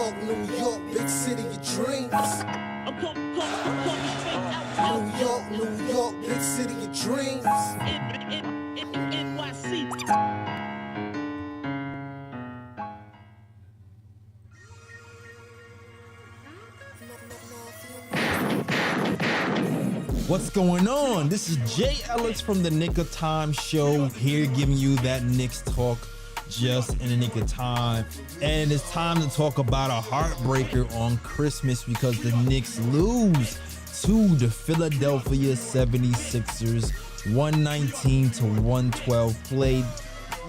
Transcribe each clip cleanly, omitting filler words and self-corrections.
New York, big city of dreams. New York, big city of dreams. NYC. What's going on? This is Jay Ellis from the Knick of Time Show, here giving you that Knicks talk just in the nick of time. And it's time to talk about a heartbreaker on Christmas because the Knicks lose to the Philadelphia 76ers 119-112. Played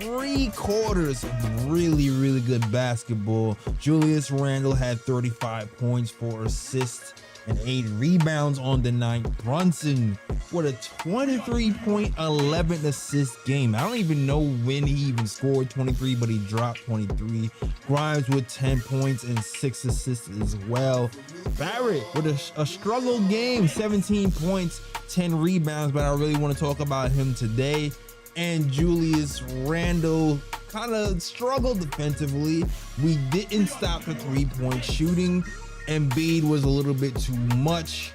3 quarters of really good basketball. Julius Randle had 35 points, 4 assists, and 8 rebounds on the night. Brunson with a 23-point, 11 assist game. I don't even know when he even scored 23, but he dropped 23. Grimes with 10 points and 6 assists as well. Barrett with a struggle game, 17 points, 10 rebounds, but I really want to talk about him today. And Julius Randle kind of struggled defensively. We didn't stop the 3-point shooting. Embiid was a little bit too much.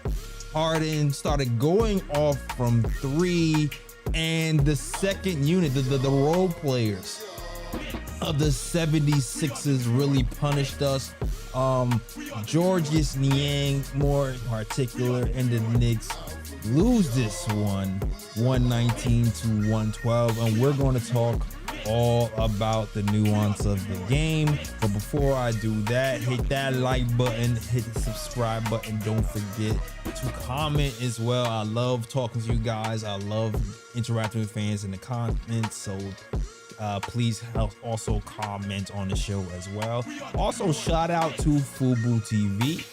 Harden started going off from 3, and the second unit, the role players of the 76ers really punished us. Georges Niang, more in particular, and the Knicks lose this one 119-112, and we're going to talk all about the nuance of the game. But before I do that, hit that like button, hit the subscribe button. Don't forget to comment as well. I love talking to you guys. I love interacting with fans in the comments. So please help also comment on the show as well. Also, shout out to Fubu TV.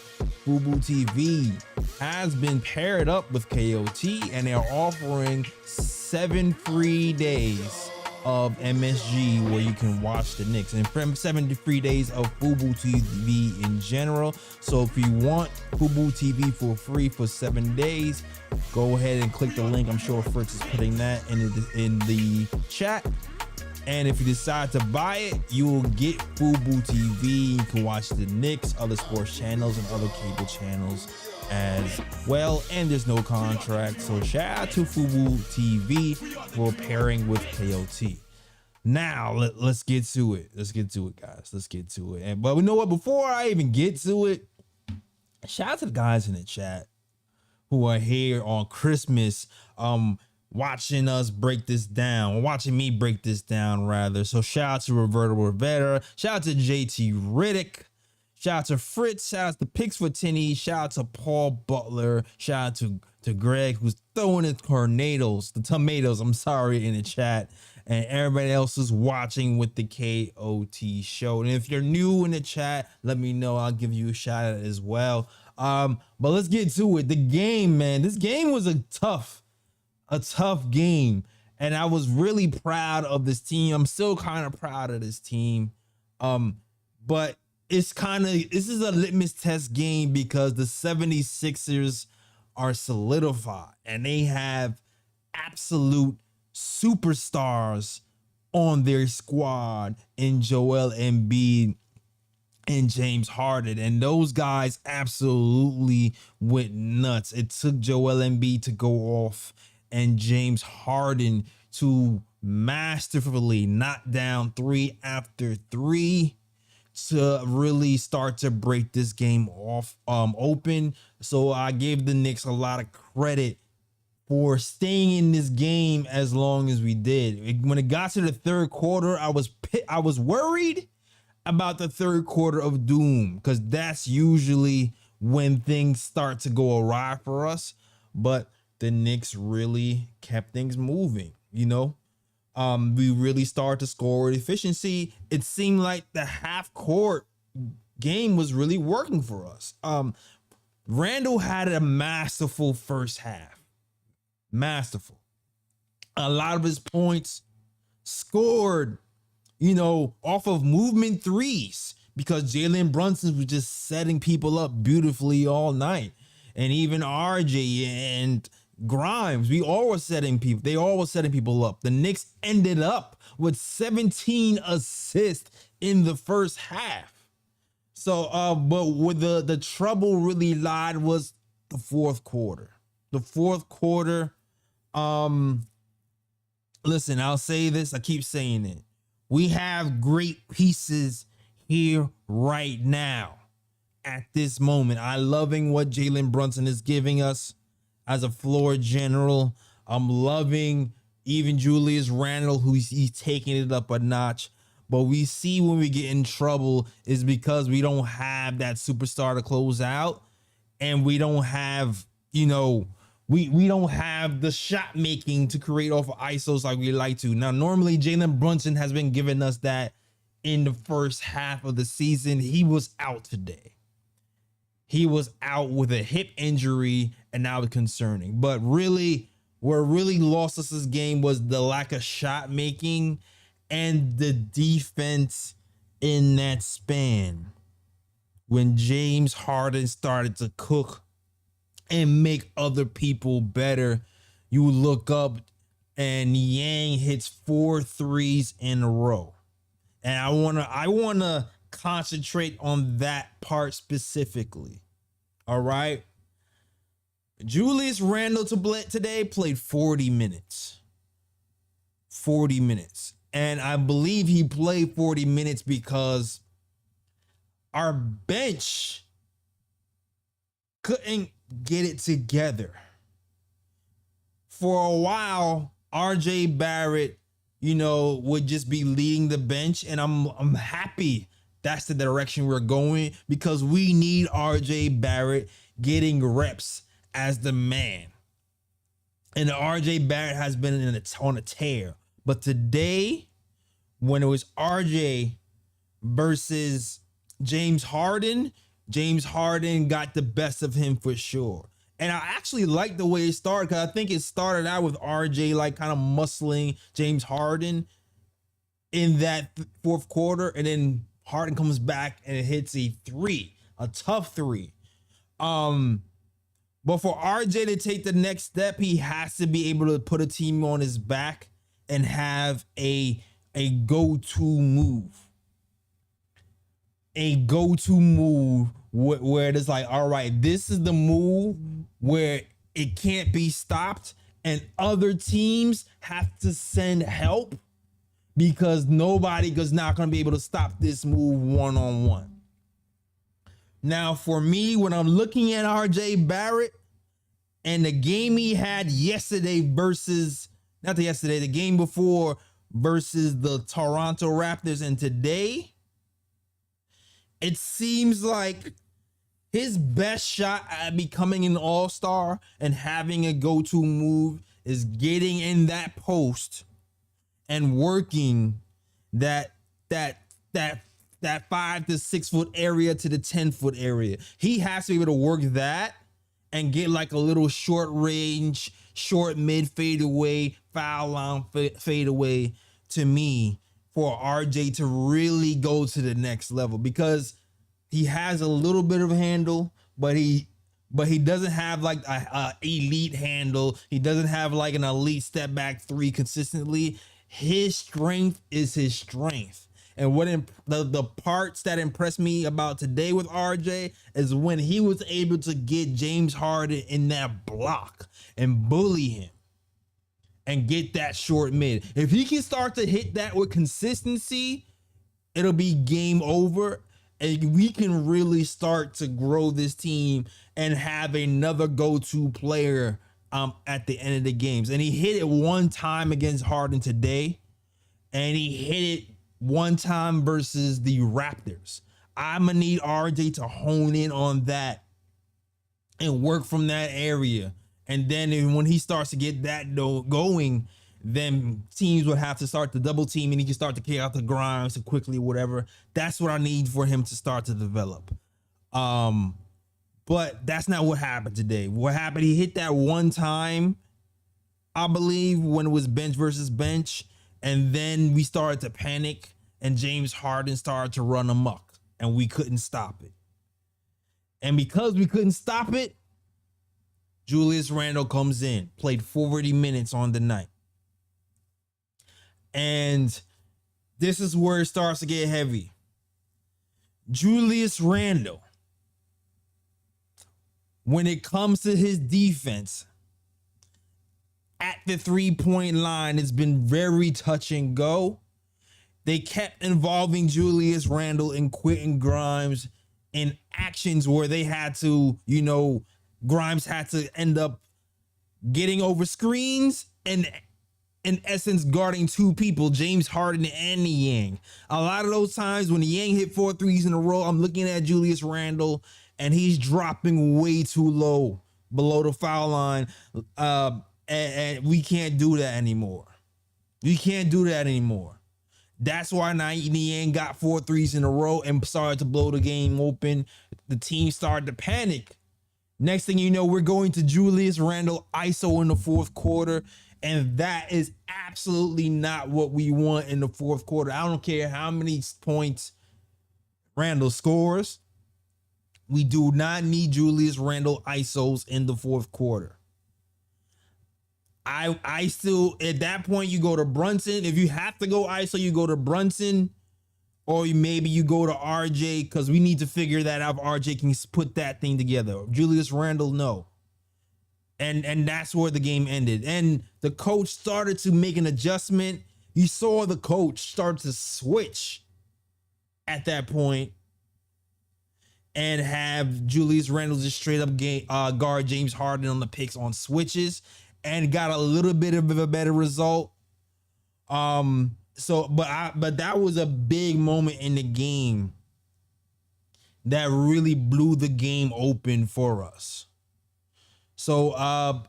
Fubu TV has been paired up with KOT, and they're offering 7 free days of MSG where you can watch the Knicks, and from 7 free days of Fubu TV in general. So if you want Fubu TV for free for 7 days, go ahead and click the link. I'm sure Fritz is putting that in the chat. And if you decide to buy it, you will get Fubu TV. You can watch the Knicks, other sports channels, and other cable channels as well. And there's no contract. So shout out to Fubu TV for pairing with KOT. Now let's get to it. Let's get to it, guys. Let's get to it. But you know what? Before I even get to it, shout out to the guys in the chat who are here on Christmas, watching us break this down, watching me break this down rather. So shout out to Roberto Rivera, shout out to JT Riddick, shout out to Fritz, shout out to Picks for Tinny, shout out to Paul Butler, shout out to Greg, who's throwing his tomatoes, I'm sorry, in the chat, and everybody else is watching with the KOT show. And if you're new in the chat, let me know. I'll give you a shout out as well. But let's get to it. The game, man, this game was a tough game, and I was really proud of this team. I'm still kind of proud of this team, but this is a litmus test game because the 76ers are solidified and they have absolute superstars on their squad in Joel Embiid and James Harden, and those guys absolutely went nuts. It took Joel Embiid to go off and James Harden to masterfully knock down 3 after 3 to really start to break this game off open. So I gave the Knicks a lot of credit for staying in this game as long as we did. When it got to the third quarter, I was worried about the third quarter of doom, because that's usually when things start to go awry for us. But the Knicks really kept things moving, you know. We really started to score with efficiency. It seemed like the half court game was really working for us. Randall had a masterful first half. Masterful. A lot of his points scored, you know, off of movement threes, because Jalen Brunson was just setting people up beautifully all night. And even RJ and Grimes, they all were setting people up. The Knicks ended up with 17 assists in the first half. But with the trouble really lied was the fourth quarter. The fourth quarter, listen, I'll say this, I keep saying it. We have great pieces here right now at this moment. I loving what Jalen Brunson is giving us as a floor general. I'm loving even Julius Randle, he's taking it up a notch. But we see when we get in trouble is because we don't have that superstar to close out, and we don't have, we don't have the shot making to create off of ISOs like we like to. Now, normally Jalen Brunson has been giving us that in the first half of the season. He was out today. He was out with a hip injury, and now it's concerning. But really, what really lost us this game was the lack of shot making and the defense in that span. When James Harden started to cook and make other people better, you look up and Yang hits 4 threes in a row. And I wanna concentrate on that part specifically. All right. Julius Randle today played 40 minutes. 40 minutes. And I believe he played 40 minutes because our bench couldn't get it together. For a while, RJ Barrett, would just be leading the bench, and I'm happy that's the direction we're going, because we need RJ Barrett getting reps as the man. And RJ Barrett has been on a tear. But today, when it was RJ versus James Harden got the best of him for sure. And I actually like the way it started, because I think it started out with RJ like kind of muscling James Harden in that fourth quarter, and then Harden comes back and it hits a tough three. But for RJ to take the next step, he has to be able to put a team on his back and have a go-to move. A go-to move where it's like, all right, this is the move where it can't be stopped, and other teams have to send help, because nobody is not going to be able to stop this move one-on-one. Now, for me, when I'm looking at RJ Barrett and the game he had yesterday the game before versus the Toronto Raptors, and today, it seems like his best shot at becoming an all-star and having a go-to move is getting in that post and working that 5 to 6 foot area to the 10 foot area. He has to be able to work that and get like a little short range, short mid fadeaway, foul line fadeaway to me, for RJ to really go to the next level, because he has a little bit of handle, but he doesn't have like a elite handle. He doesn't have like an elite step back three consistently. His strength is his strength. And what the parts that impressed me about today with RJ is when he was able to get James Harden in that block and bully him and get that short mid. If he can start to hit that with consistency, it'll be game over, and we can really start to grow this team and have another go-to player at the end of the games. And he hit it one time against Harden today, and he hit it one time versus the Raptors. I'm gonna need RJ to hone in on that and work from that area. And then when he starts to get that going, then teams would have to start to double team, and he can start to kick out the Grimes so quickly, whatever. That's what I need for him to start to develop. But that's not what happened today. What happened, he hit that one time, I believe, when it was bench versus bench, and then we started to panic, and James Harden started to run amok, and we couldn't stop it. And because we couldn't stop it, Julius Randle comes in, played 40 minutes on the night. And this is where it starts to get heavy. Julius Randle, when it comes to his defense at the 3-point line, it's been very touch and go. They kept involving Julius Randle and Quentin Grimes in actions where they had to, Grimes had to end up getting over screens and in essence guarding two people, James Harden and Niang. A lot of those times when Niang hit 4 threes in a row, I'm looking at Julius Randle and he's dropping way too low below the foul line. And we can't do that anymore. We can't do that anymore. That's why Niang got 4 threes in a row and started to blow the game open. The team started to panic. Next thing you know, we're going to Julius Randle ISO in the fourth quarter. And that is absolutely not what we want in the fourth quarter. I don't care how many points Randle scores. We do not need Julius Randle ISOs in the fourth quarter. I still, at that point, you go to Brunson. If you have to go ISO, you go to Brunson. Or maybe you go to RJ, because we need to figure that out if RJ can put that thing together. Julius Randle, no. And that's where the game ended. And the coach started to make an adjustment. You saw the coach start to switch at that point and have Julius Randle just straight up guard James Harden on the picks on switches and got a little bit of a better result. But that was a big moment in the game that really blew the game open for us. So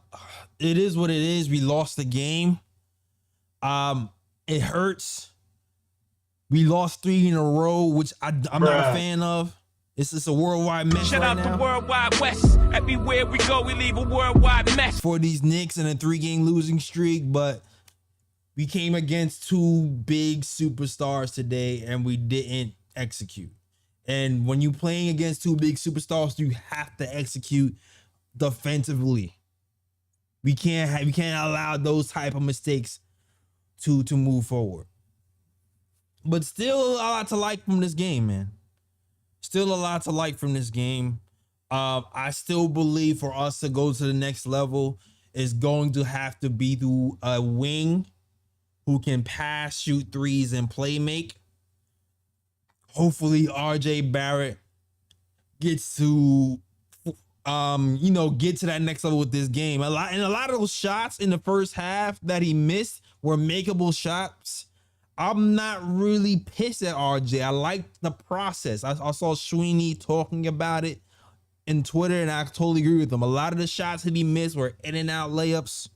it is what it is. We lost the game. It hurts. We lost 3 in a row, which I'm not a fan of. It's just a worldwide mess. Shout out the Worldwide West. Everywhere we go, we leave a worldwide mess for these Knicks in a 3-game losing streak. But we came against 2 big superstars today, and we didn't execute. And when you're playing against 2 big superstars, you have to execute defensively. We can't allow those type of mistakes to move forward. But still a lot to like from this game, man. Still a lot to like from this game. I still believe for us to go to the next level is going to have to be through a wing who can pass, shoot threes, and play make. Hopefully RJ Barrett gets to get to that next level with this game. A lot of those shots in the first half that he missed were makeable shots. I'm not really pissed at RJ. I like the process. I saw Sweeney talking about it in Twitter, and I totally agree with him. A lot of the shots that he missed were in and out layups.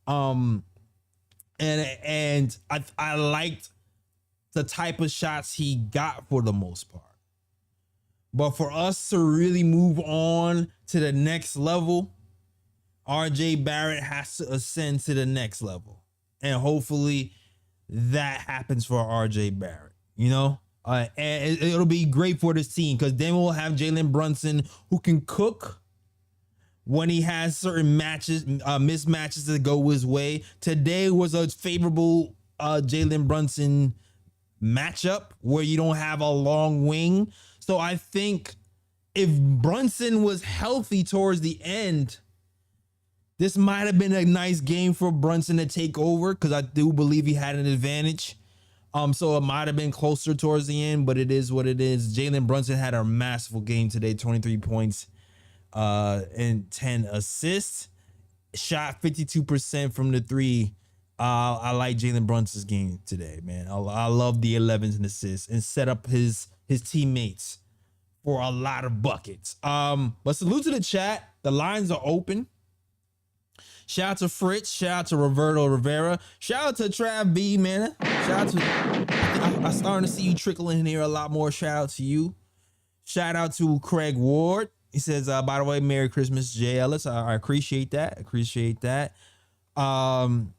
And I liked the type of shots he got for the most part. But for us to really move on to the next level, RJ Barrett has to ascend to the next level. And hopefully that happens for RJ Barrett, and it'll be great for this team because then we'll have Jalen Brunson who can cook when he has certain mismatches that go his way. Today was a favorable Jalen Brunson matchup where you don't have a long wing. So I think if Brunson was healthy towards the end, this might have been a nice game for Brunson to take over because I do believe he had an advantage. So it might have been closer towards the end, but it is what it is. Jalen Brunson had a masterful game today, 23 points and 10 assists. Shot 52% from the 3. I like Jalen Brunson's game today, man. I love the 11s and assists and set up his teammates for a lot of buckets. But salute to the chat. The lines are open. Shout out to Fritz. Shout out to Roberto Rivera. Shout out to Trav B, man. Shout out to, I'm starting to see you trickle in here a lot more. Shout out to you. Shout out to Craig Ward. He says, by the way, Merry Christmas, Jay Ellis. I appreciate that. Trav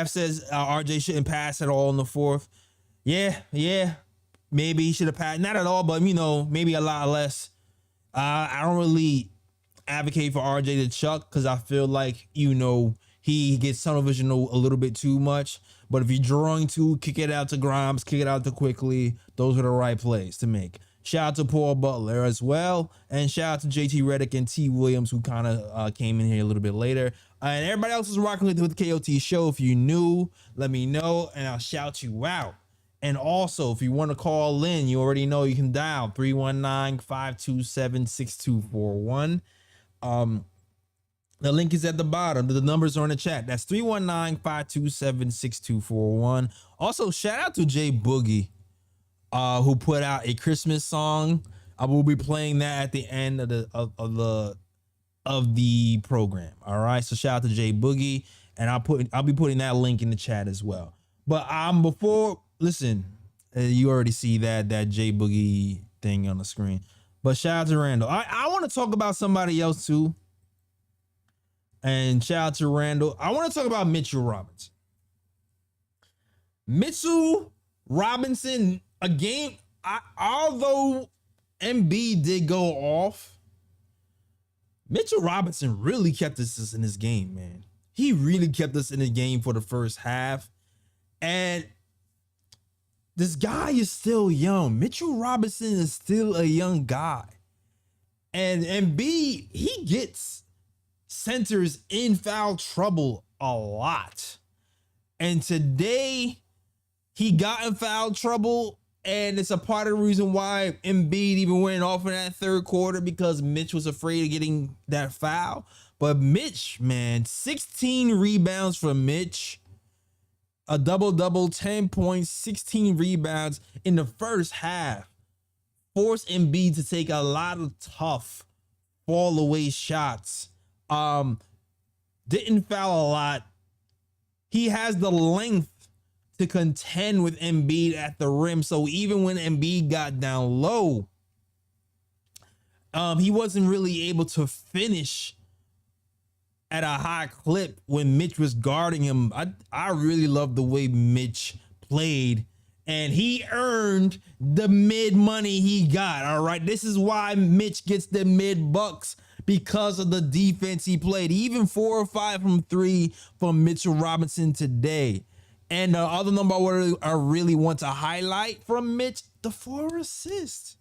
says RJ shouldn't pass at all in the fourth. Yeah. Maybe he should have passed. Not at all, but, maybe a lot less. I don't really advocate for RJ to chuck because I feel like, he gets tunnel vision a little bit too much. But if you're drawing to, kick it out to Grimes, kick it out to Quickly. Those are the right plays to make. Shout out to Paul Butler as well. And shout out to JT Redick and T Williams, who kind of came in here a little bit later. And everybody else is rocking with the KOT show. If you're new, let me know and I'll shout you out. And also, if you want to call in, you already know you can dial 319-527-6241. The link is at the bottom. The numbers are in the chat. That's 319-527-6241. Also, shout out to Jay Boogie, who put out a Christmas song. I will be playing that at the end of the program. All right. So shout out to Jay Boogie, and I'll be putting that link in the chat as well. But listen, you already see that Jay Boogie thing on the screen. But shout out to Randall. I want to talk about somebody else too. And shout out to Randall. I want to talk about Mitchell Robinson. Mitchell Robinson, a game, although MB did go off, Mitchell Robinson really kept us in this game, man. He really kept us in the game for the first half. And this guy is still young. Mitchell Robinson is still a young guy. And MB, he gets centers in foul trouble a lot. And today he got in foul trouble, and it's a part of the reason why Embiid even went off in that third quarter, because Mitch was afraid of getting that foul. But Mitch, man, 16 rebounds from Mitch, a double-double, 10 points, 16 rebounds in the first half, forced Embiid to take a lot of tough fall-away shots. Didn't foul a lot. He has the length to contend with Embiid at the rim. So even when Embiid got down low, he wasn't really able to finish at a high clip when Mitch was guarding him. I really love the way Mitch played, and he earned the mid money he got. All right. This is why Mitch gets the mid bucks, because of the defense he played. Even 4 or 5 from 3 from Mitchell Robinson today. And the other number I really want to highlight from Mitch, the 4 assists.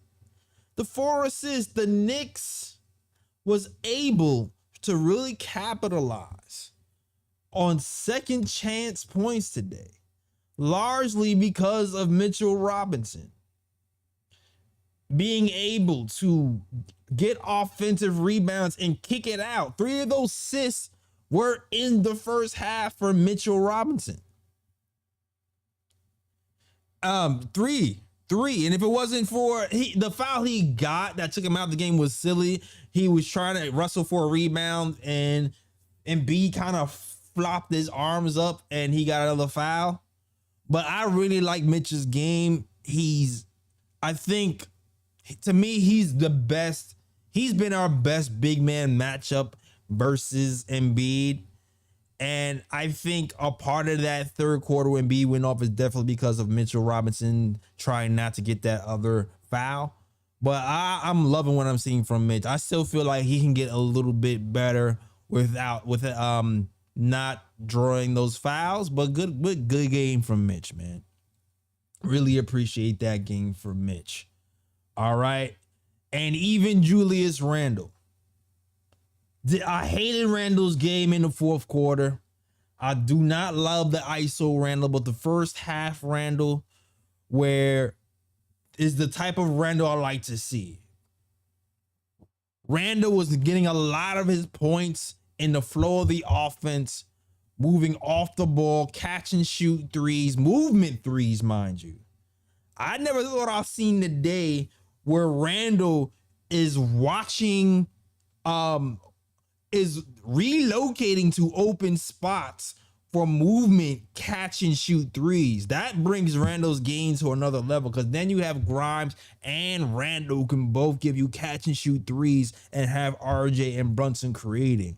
The 4 assists. The Knicks was able to really capitalize on second chance points today, largely because of Mitchell Robinson being able to get offensive rebounds and kick it out. 3 of those assists were in the first half for Mitchell Robinson. 3. And if it wasn't for the foul he got that took him out of the game was silly. He was trying to wrestle for a rebound, and B kind of flopped his arms up and he got another foul. But I really like Mitch's game. I think, to me, he's the best. He's been our best big man matchup versus Embiid. And I think a part of that third quarter when Embiid went off is definitely because of Mitchell Robinson trying not to get that other foul. But I'm loving what I'm seeing from Mitch. I still feel like he can get a little bit better with not drawing those fouls. But good game from Mitch, man. Really appreciate that game for Mitch. All right. And even Julius Randle. I hated Randle's game in the fourth quarter. I do not love the ISO Randle, but the first half Randle, where is the type of Randle I like to see. Randle was getting a lot of his points in the flow of the offense, moving off the ball, catch and shoot threes, movement threes, mind you. I never thought I've seen the day where Randle is watching, is relocating to open spots for movement, catch and shoot threes. That brings Randle's game to another level, because then you have Grimes and Randle can both give you catch and shoot threes and have RJ and Brunson creating.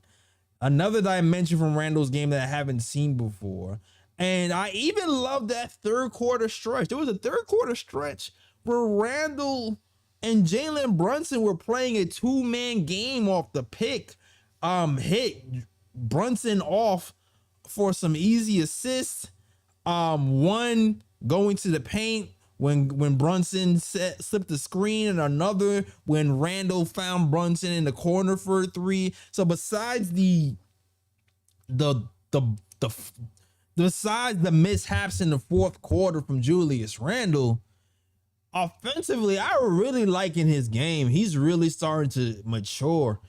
Another dimension from Randle's game that I haven't seen before. And I even love that third quarter stretch. There was a third quarter stretch where Randle and Jalen Brunson were playing a two-man game off the pick. Hit Brunson off for some easy assists. One going to the paint, when Brunson slipped the screen, and another when Randall found Brunson in the corner for a three. So besides the besides the mishaps in the fourth quarter from Julius Randle, offensively, I really liking his game. He's really starting to mature.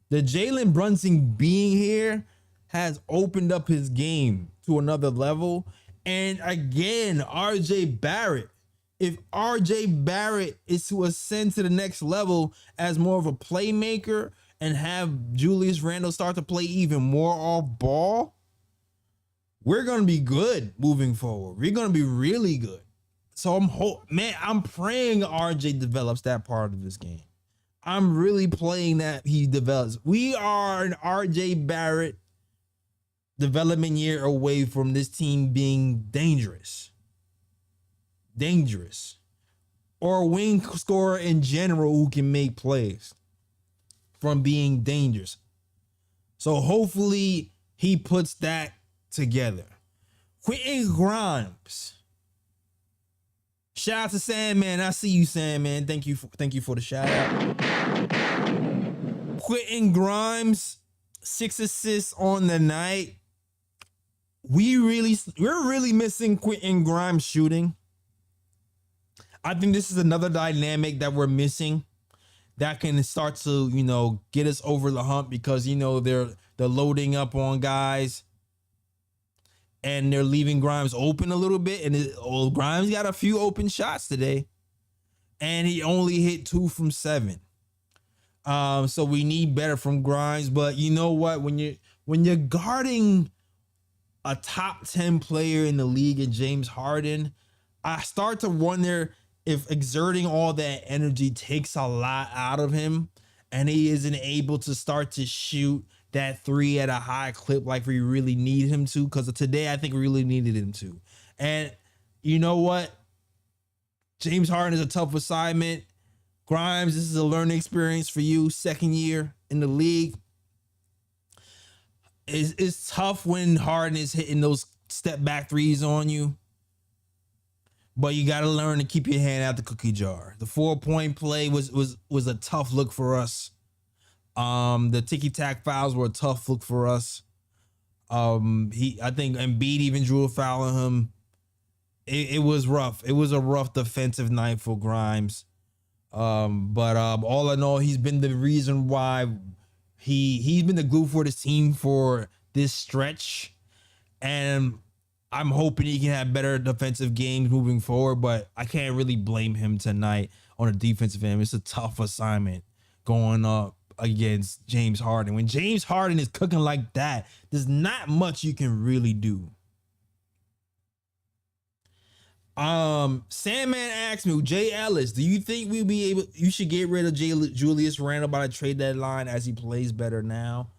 The Jalen Brunson being here has opened up his game to another level. And again, RJ Barrett. If RJ Barrett is to ascend to the next level as more of a playmaker and have Julius Randle start to play even more off ball, we're going to be good moving forward. We're going to be really good. So I'm praying RJ develops that part of his game. I'm really playing that he develops. We are an RJ Barrett development year away from this team being dangerous. Or a wing scorer in general who can make plays from being dangerous. So hopefully he puts that together. Quentin Grimes. Shout out to Sandman. I see you, Sandman. Thank you for the shout out. Quentin Grimes, 6 assists on the night. We're really missing Quentin Grimes shooting. I think this is another dynamic that we're missing that can start to, get us over the hump, because, they're loading up on guys and they're leaving Grimes open a little bit. And Grimes got a few open shots today, and he only hit 2 from 7. So we need better from Grimes. But you know what? When you're guarding a top 10 player in the league in James Harden, I start to wonder if exerting all that energy takes a lot out of him, and he isn't able to start to shoot that 3 at a high clip like we really need him to. Because today I think we really needed him to. And you know what? James Harden is a tough assignment. Grimes, this is a learning experience for you. Second year in the league. It's tough when Harden is hitting those step back threes on you. But you got to learn to keep your hand out the cookie jar. The 4-point play was a tough look for us. The ticky-tack fouls were a tough look for us. I think Embiid even drew a foul on him. It was rough. It was a rough defensive night for Grimes. But all in all, he's been the reason why he's been the glue for this team for this stretch. And I'm hoping he can have better defensive games moving forward, but I can't really blame him tonight on a defensive end. It's a tough assignment going up against James Harden. When James Harden is cooking like that, there's not much you can really do. Sandman asked me, Jay Ellis, do you think you should get rid of Julius Randle by the trade deadline as he plays better now?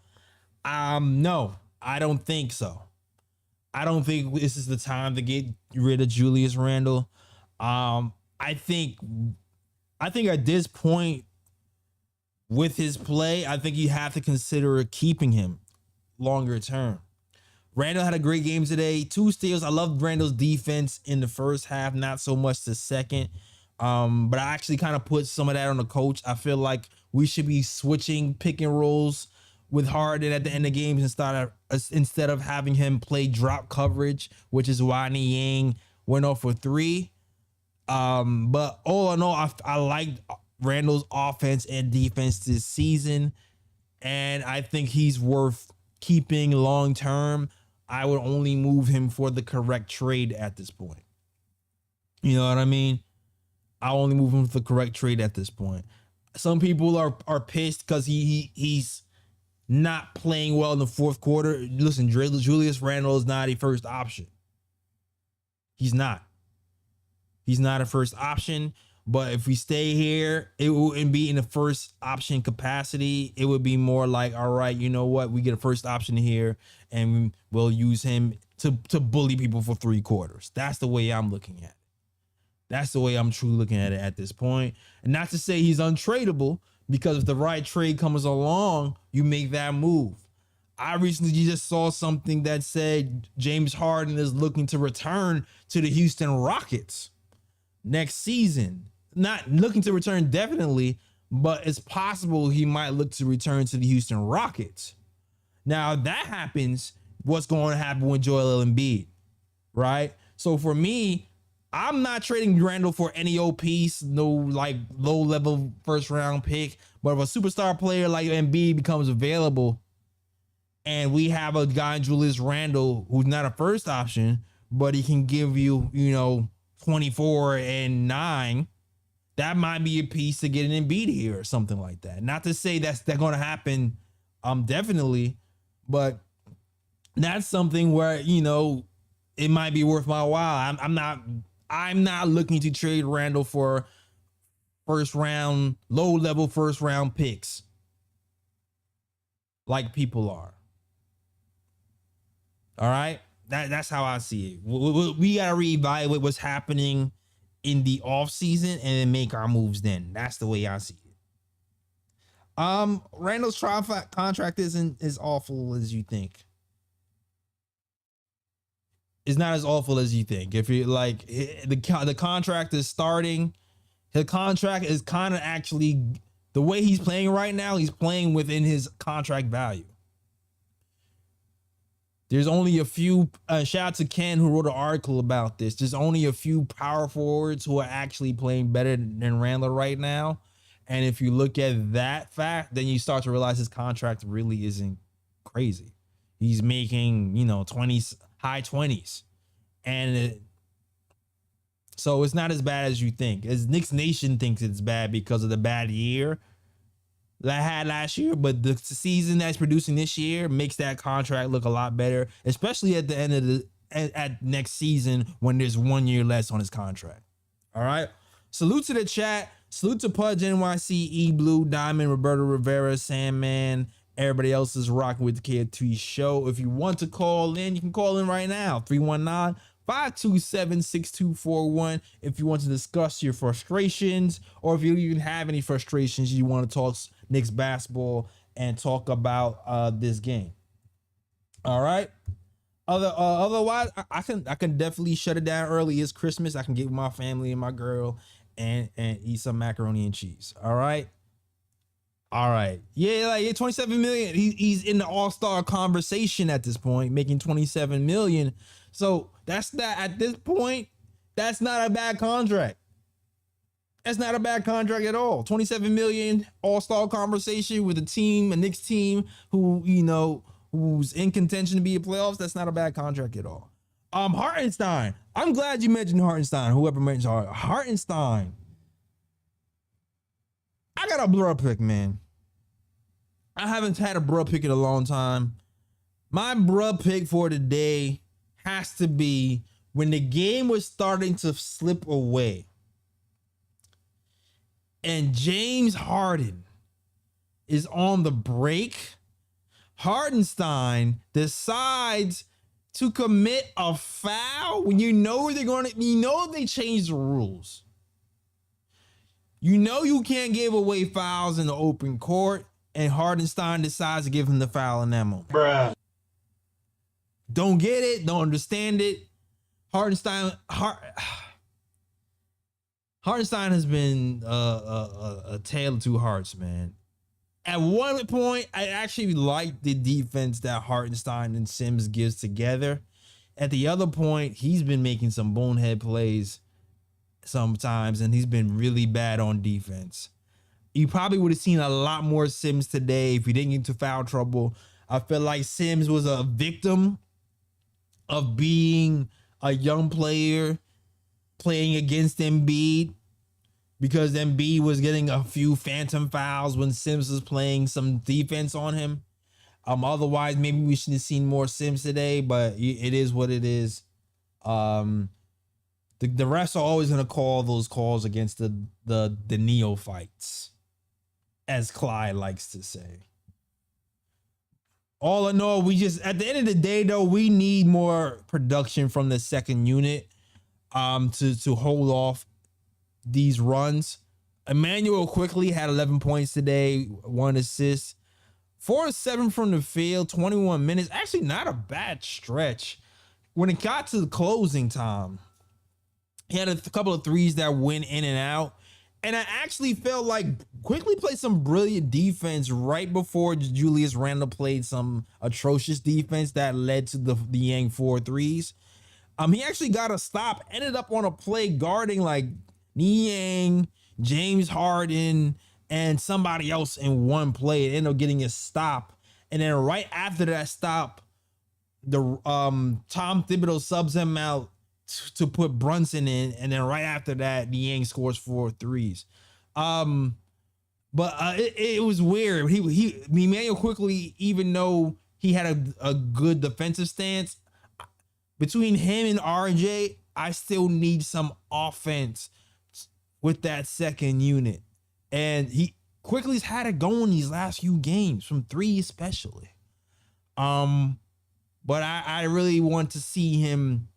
No, I don't think so. I don't think this is the time to get rid of Julius Randle. I think at this point with his play, I think you have to consider keeping him longer term. Randle had a great game today. 2 steals. I loved Randle's defense in the first half, not so much the second. But I actually kind of put some of that on the coach. I feel like we should be switching pick and rolls with Harden at the end of games instead of having him play drop coverage, which is why Niang went off for 3. But all in all, I liked Randle's offense and defense this season, and I think he's worth keeping long term. I would only move him for the correct trade at this point. You know what I mean? I only move him for the correct trade at this point. Some people are pissed because he's not playing well in the fourth quarter. Listen, Julius Randle is not a first option. He's not. He's not a first option. But if we stay here, it wouldn't be in the first option capacity. It would be more like, all right, you know what? We get a first option here, and we'll use him to bully people for 3 quarters. That's the way I'm looking at it. That's the way I'm truly looking at it at this point. And not to say he's untradeable, because if the right trade comes along, you make that move. I recently just saw something that said James Harden is looking to return to the Houston Rockets. next season. Not looking to return definitely, but it's possible he might look to return to the Houston Rockets. Now, if that happens, what's going to happen with Joel Embiid, right? So for me, I'm not trading Randall for any old piece, no like low-level first-round pick. But if a superstar player like Embiid becomes available, and we have a guy in Julius Randle who's not a first option, but he can give you, 24 and 9, that might be a piece to get an Embiid here or something like that. Not to say that's going to happen, definitely, but that's something where, it might be worth my while. I'm not looking to trade Randall for low-level first-round picks like people are. All right, that's how I see it. We gotta reevaluate what's happening in the off season and then make our moves. Then that's the way I see it. Randall's contract isn't as awful as you think. It's not as awful as you think. If you like, the contract is starting. His contract is kind of actually the way he's playing right now. He's playing within his contract value. There's only a few, shout out to Ken who wrote an article about this. There's only a few power forwards who are actually playing better than Randall right now. And if you look at that fact, then you start to realize his contract really isn't crazy. He's making, 20s, high 20s. And so it's not as bad as you think. As Knicks Nation thinks it's bad because of the bad year that I had last year, but the season that's producing this year makes that contract look a lot better, especially at the end of at next season when there's 1 year less on his contract. All right. Salute to the chat. Salute to Pudge NYC, E Blue, Diamond, Roberto Rivera, Sandman. Everybody else is rocking with the KT show. If you want to call in, you can call in right now. 319-527-6241. If you want to discuss your frustrations, or if you even have any frustrations, you want to talk Knicks basketball and talk about this game. All right. Otherwise, I can definitely shut it down early. It's Christmas. I can get with my family and my girl and eat some macaroni and cheese. All right. All right. Yeah, like 27 million. He's in the all-star conversation at this point, making 27 million. So that's not, at this point, that's not a bad contract. That's not a bad contract at all. 27 million all-star conversation with a team, a Knicks team who's in contention to be in playoffs. That's not a bad contract at all. Hartenstein. I'm glad you mentioned Hartenstein. Whoever mentioned Hartenstein. I got a blur pick, man. I haven't had a bruh pick in a long time. My bruh pick for today has to be when the game was starting to slip away and James Harden is on the break. Hardenstein decides to commit a foul when they changed the rules. You can't give away fouls in the open court, and Hardenstein decides to give him the foul in that moment. Bruh. Don't get it, don't understand it. Hardenstein has been a tale of two hearts, man. At one point, I actually liked the defense that Hartenstein and Sims gives together. At the other point, he's been making some bonehead plays sometimes, and he's been really bad on defense. You probably would have seen a lot more Sims today if he didn't get into foul trouble. I feel like Sims was a victim of being a young player playing against Embiid, because Embiid was getting a few phantom fouls when Sims was playing some defense on him. Otherwise, maybe we should have seen more Sims today, but it is what it is. The refs are always going to call those calls against the neophytes, as Clyde likes to say. All in all, at the end of the day, though, we need more production from the second unit to hold off these runs. Emmanuel quickly had 11 points today, 1 assist, 4 of 7 from the field, 21 minutes. Actually, not a bad stretch. When it got to the closing time, He had a couple of threes that went in and out. And I actually felt like Quickly played some brilliant defense right before Julius Randle played some atrocious defense that led to the Yang 4 threes. He actually got a stop, ended up on a play guarding like Niang, James Harden, and somebody else in one play. It ended up getting a stop. And then right after that stop, the Tom Thibodeau subs him out to put Brunson in, and then right after that, Niang scores 4 threes. But it was weird. Emmanuel Quickly, even though he had a good defensive stance, between him and RJ, I still need some offense with that second unit. And he Quickly's had it going these last few games, from 3 especially. But I really want to see him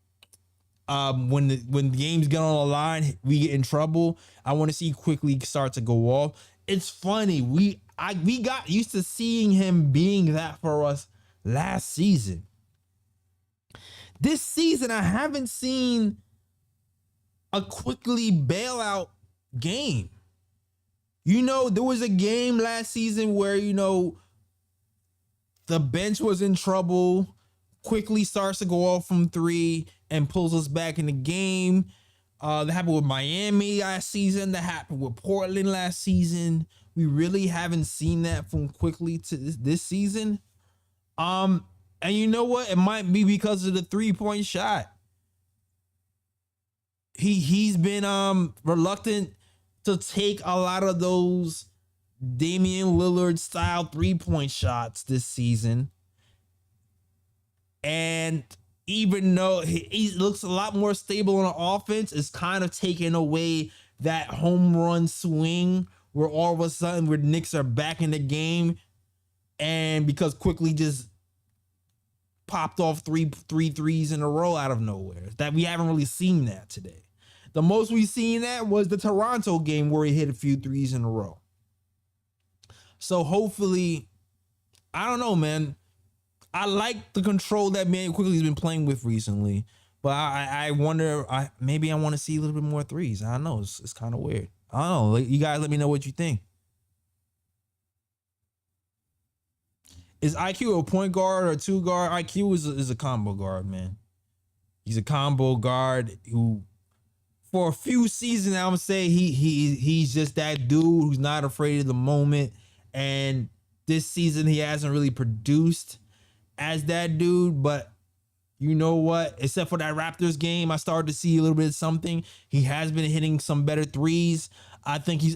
when the games get on the line, we get in trouble. I want to see Quickly start to go off. It's funny. We got used to seeing him being that for us last season. This season, I haven't seen a Quickly bailout game. There was a game last season where, the bench was in trouble. Quickly starts to go off from 3 and pulls us back in the game. That happened with Miami last season. That happened with Portland last season. We really haven't seen that from Quickly to this season. And you know what? It might be because of the 3-point shot. He's been reluctant to take a lot of those Damian Lillard style 3-point shots this season. And even though he looks a lot more stable on the offense, it's kind of taking away that home run swing where all of a sudden where Knicks are back in the game, and because Quickly just popped off three threes in a row out of nowhere. That we haven't really seen that today. The most we've seen that was the Toronto game where he hit a few threes in a row. So hopefully, I don't know, man. I like the control that man Quickly's been playing with recently, but I wonder, maybe I want to see a little bit more threes. I don't know. It's kind of weird. I don't know. You guys let me know what you think. Is IQ a point guard or a 2 guard? IQ is a combo guard, man. He's a combo guard who, for a few seasons, I'm gonna say he's just that dude who's not afraid of the moment. And this season he hasn't really produced as that dude, but you know what? Except for that Raptors game, I started to see a little bit of something. He has been hitting some better threes. I think he's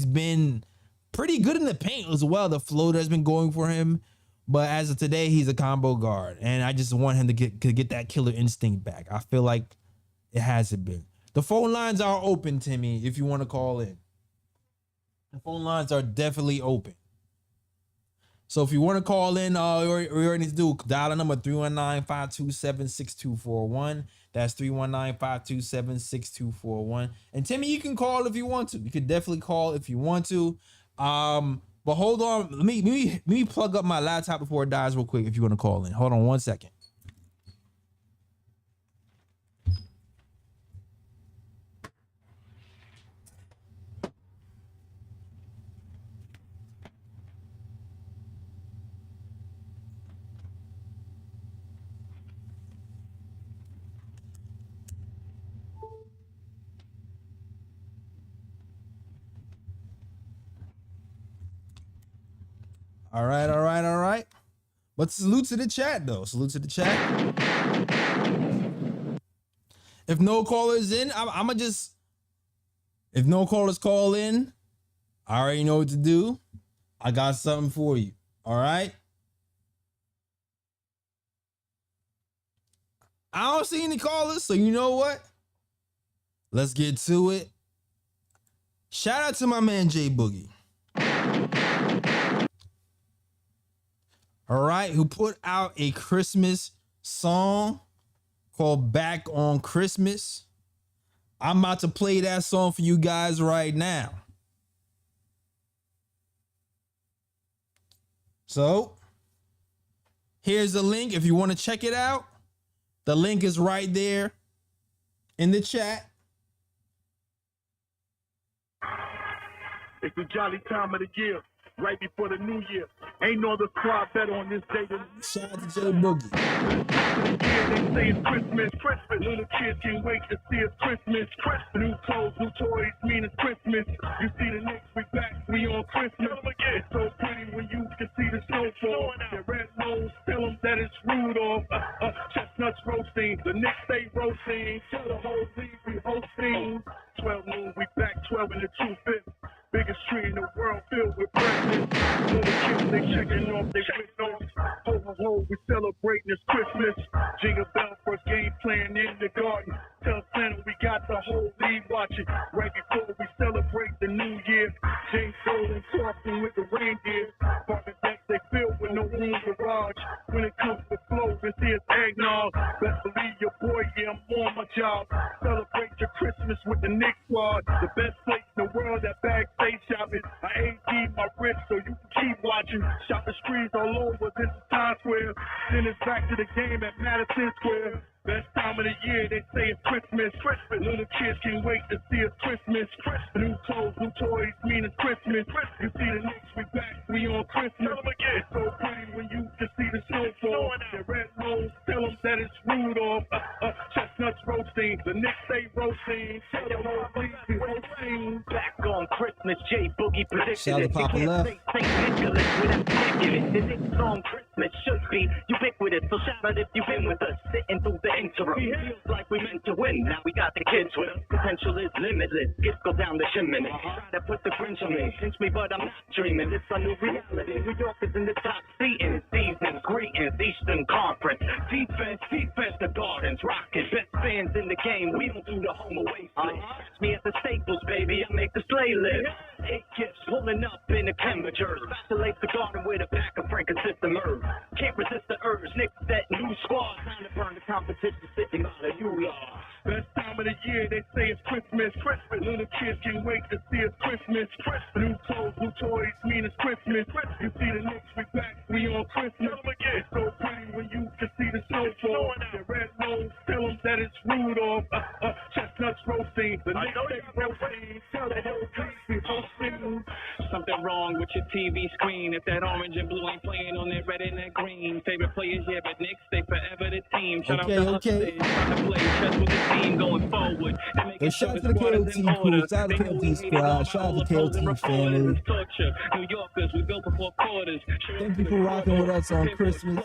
been pretty good in the paint as well. The floater has been going for him, but as of today, he's a combo guard, and I just want him to get that killer instinct back. I feel like it hasn't been. The phone lines are open, Timmy, if you want to call in. The phone lines are definitely open. So if you want to call in, all you already need to do, dial the number 319-527-6241. That's 319-527-6241. And Timmy, you can call if you want to. You can definitely call if you want to. But hold on, let me plug up my laptop before it dies real quick if you want to call in. Hold on 1 second. All right. But salute to the chat, though. Salute to the chat. If no callers in, I'ma just... If no callers call in, I already know what to do. I got something for you. All right? I don't see any callers, so you know what? Let's get to it. Shout out to my man, Jay Boogie. All right, who put out a Christmas song called Back on Christmas. I'm about to play that song for you guys right now. So, here's the link if you want to check it out. The link is right there in the chat. It's the jolly time of the year, right before the new year. Ain't no other squad better on this day than Shout out to Jay Boogie. they say it's Christmas. Little kids can't wait to see it's Christmas. New clothes, new toys, mean it's Christmas. You see the Knicks, we back, we on Christmas. It's so pretty when you can see the snowfall. The red nose, tell them that it's Rudolph. Chestnuts roasting, the Knicks stay roasting. Tell the whole league we hosting. 12 noon, we back 12 in the 2/5. Biggest tree in the world filled with presents. Little kids, they checking off, they written off. Ho, ho, ho, we celebrating this Christmas. Jingle bell, first game playing in the garden. Tell Santa we got the whole league watching. Right before we celebrate the new year. James Dolan talking with the reindeer. Apartment decks, they filled with no room garage. When it comes to flow, this here's eggnog. Best believe your boy, yeah, I'm on my job. Celebrate your Christmas with the Knicks squad. The best place in the world that backstage shopping. I AD my wrist so you can keep watching. Shopping streets all over, this is Times Square. Then it's back to the game at Madison Square. Best time of the year, they say it's Christmas. Little kids can't wait to see it's Christmas. New clothes, new toys, mean it's Christmas. You see the Knicks, we back, we on Christmas. It's so pretty when you can see the snowfall. The red nose, tell them that it's Rudolph. Chestnuts roasting, the Knicks stay roasting. Tell the whole league we roasting. Back on Christmas, J Boogie predicted Shout out to Papa Left. St. Nicholas without predicting it. The Knicks on Christmas should be ubiquitous. So shout out if you've been with us, sitting through the interim. Feels like we meant to win. Now we got the kids with us. Potential is limitless. Gifts go down the chimney. Try to put the Grinch on me. Pinch me, but I'm not dreaming. It's a new reality. New York is in the top seating. Seasons, greetings, Eastern Conference. Defense, the Gardens, rocking. Best fans in the game. We don't do the home away split. Catch me at the Staples, baby. I make the sleigh live. 8 gifts pulling up in the temperatures. Vacillate the garden with a pack of Frankenstein herbs. Can't resist the urge. Knicks that new squad. Time to burn the competition. Sitting out of you, y'all. Best time of the year, they say it's Christmas. Little kids can't wait to see it's Christmas. New clothes, new toys, mean it's Christmas. You see the Knicks, we back, we on Christmas. It's so pretty when you can see the snowfall. The red nose, tell them that it's Rudolph. Chestnuts roasting, the Knicks stay roasting. Tell the whole league we hosting. Something wrong with your TV screen. If that orange and blue ain't playing on that red and that green. Favorite players, yeah, but Knicks stay forever the team. Shout out to Okay. trying to play chess with the team going forward. Hey, shout out to the KOT crew. Shout out to the KOT squad. Shout out to the KOT family. New Yorkers, we built before quarters. Thank you for rocking with us on Christmas.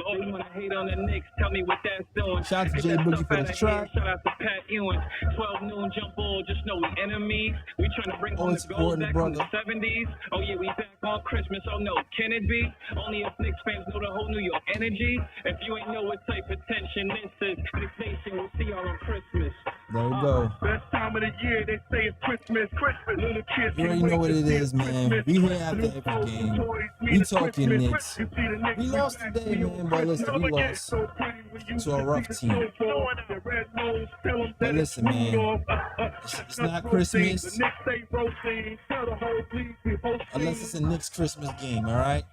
All you wanna hate on the Knicks, tell me what that's doing. Shout out to Jay Boogie for this track. Shout out to Pat Ewing. 12 noon jump ball, just know we enemies. We trying to bring home Always the gold supporting the back from the brother. 70s. Oh yeah, we back on Christmas. Oh no, can it be? Only if Knicks fans know the whole New York energy. If you ain't know what type of tension this is, Knicks Nation will see y'all on Christmas. There you go. Best time of the year, they say it's Christmas. Little kids You already know what it is, man. We here after every game. We talking Knicks. We lost today, man, but listen, we lost to a rough team. But listen, man, it's not Christmas unless it's a Knicks Christmas game, all right?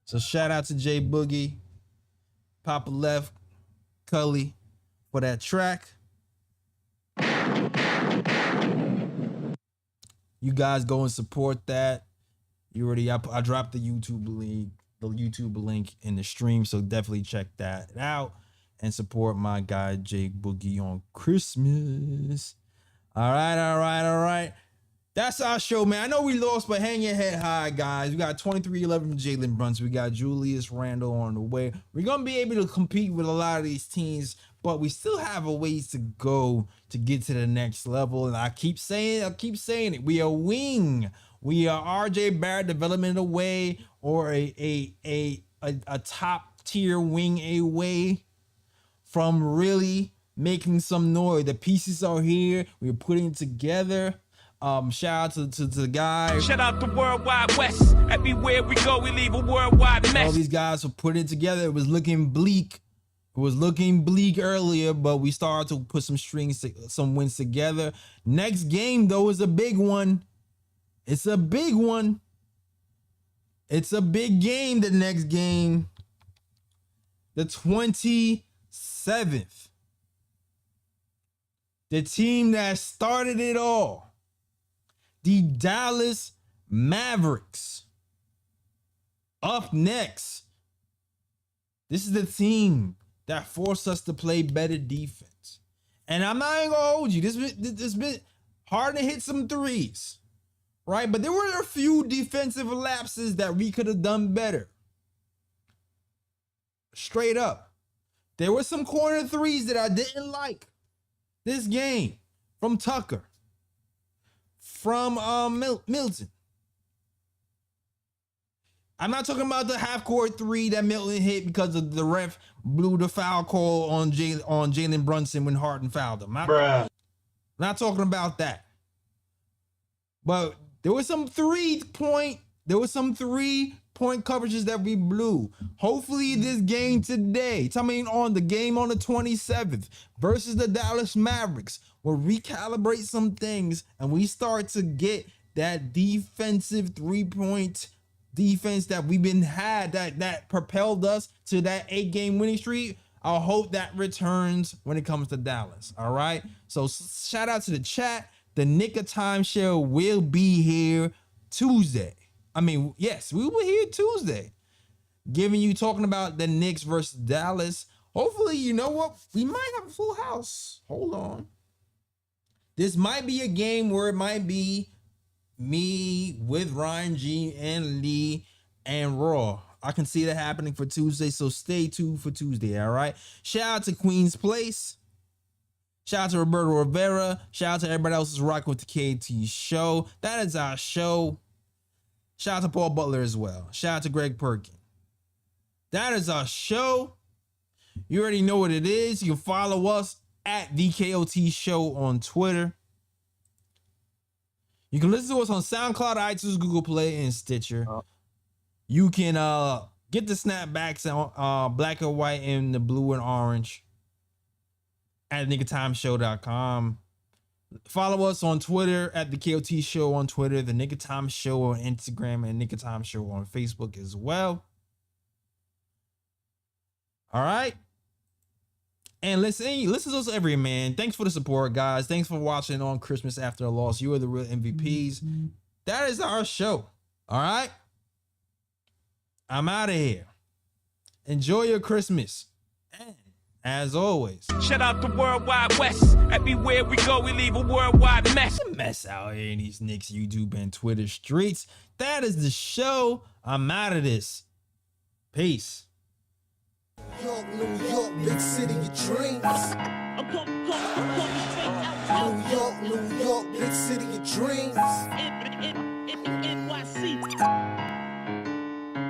So shout out to Jay Boogie, Papa Left, Cully for that track. You guys go and support that. You already, I dropped the YouTube link in the stream, so definitely check that out and support my guy Jay Boogie on Christmas. All right. That's our show, man. I know we lost, but hang your head high, guys. We got 23-11 from Jalen Brunson. We got Julius Randle on the way. We're gonna be able to compete with a lot of these teams, but we still have a ways to go to get to the next level. And I keep saying it. We are wing. We are RJ Barrett development away, or a top tier wing away from really making some noise. The pieces are here. We're putting it together. Shout out to the guys. Shout out to Worldwide West. Everywhere we go, we leave a worldwide mess. All these guys for putting it together. It was looking bleak. It was looking bleak earlier, but we started to put some wins together. Next game, though, is a big one. It's a big one. It's a big game, the next game. The 27th. the team that started it all, the Dallas Mavericks. Up next, this is the team that forced us to play better defense. And I'm not even gonna hold you. This been hard to hit some threes, right? But there were a few defensive lapses that we could have done better. Straight up. There were some corner threes that I didn't like this game from Tucker, from Milton. I'm not talking about the half-court three that Milton hit because of the ref blew the foul call on Jalen Brunson when Harden fouled him. Not talking about that. But there was some three-point coverages that we blew. Hopefully this game today, on the game on the 27th versus the Dallas Mavericks, will recalibrate some things and we start to get that defensive three-point defense that we've been had that propelled us to that 8-game winning streak. I hope that returns when it comes to Dallas. All right. So shout out to the chat. The Knick of Time Show will be here Tuesday. Yes, we will be here Tuesday. Talking about the Knicks versus Dallas. Hopefully, you know what? We might have a full house. Hold on. This might be a game where it might be me with Ryan G and Lee and Raw. I can see that happening for Tuesday, so stay tuned for Tuesday, all right? Shout out to Queen's Place. Shout out to Roberto Rivera. Shout out to everybody else who's rocking with the KT show. That is our show. Shout out to Paul Butler as well. Shout out to Greg Perkin. That is our show. You already know what it is. You can follow us at the KOT show on Twitter. You can listen to us on SoundCloud, iTunes, Google Play, and Stitcher. You can get the snapbacks on black and white and the blue and orange at nickoftimeshow.com. Follow us on Twitter at the KOT Show on Twitter, the Knick of Time Show on Instagram, and Knick of Time Show on Facebook as well. All right. And listen to us every man. Thanks for the support, guys. Thanks for watching on Christmas after a loss. You are the real MVPs. That is our show. All right. I'm out of here. Enjoy your Christmas. And as always, Shout out to Worldwide West. Everywhere we go, we leave a worldwide mess. it's a mess out here in these Knicks YouTube and Twitter streets. That is the show. I'm out of this. Peace. New York, big city of dreams. New York, big city of dreams.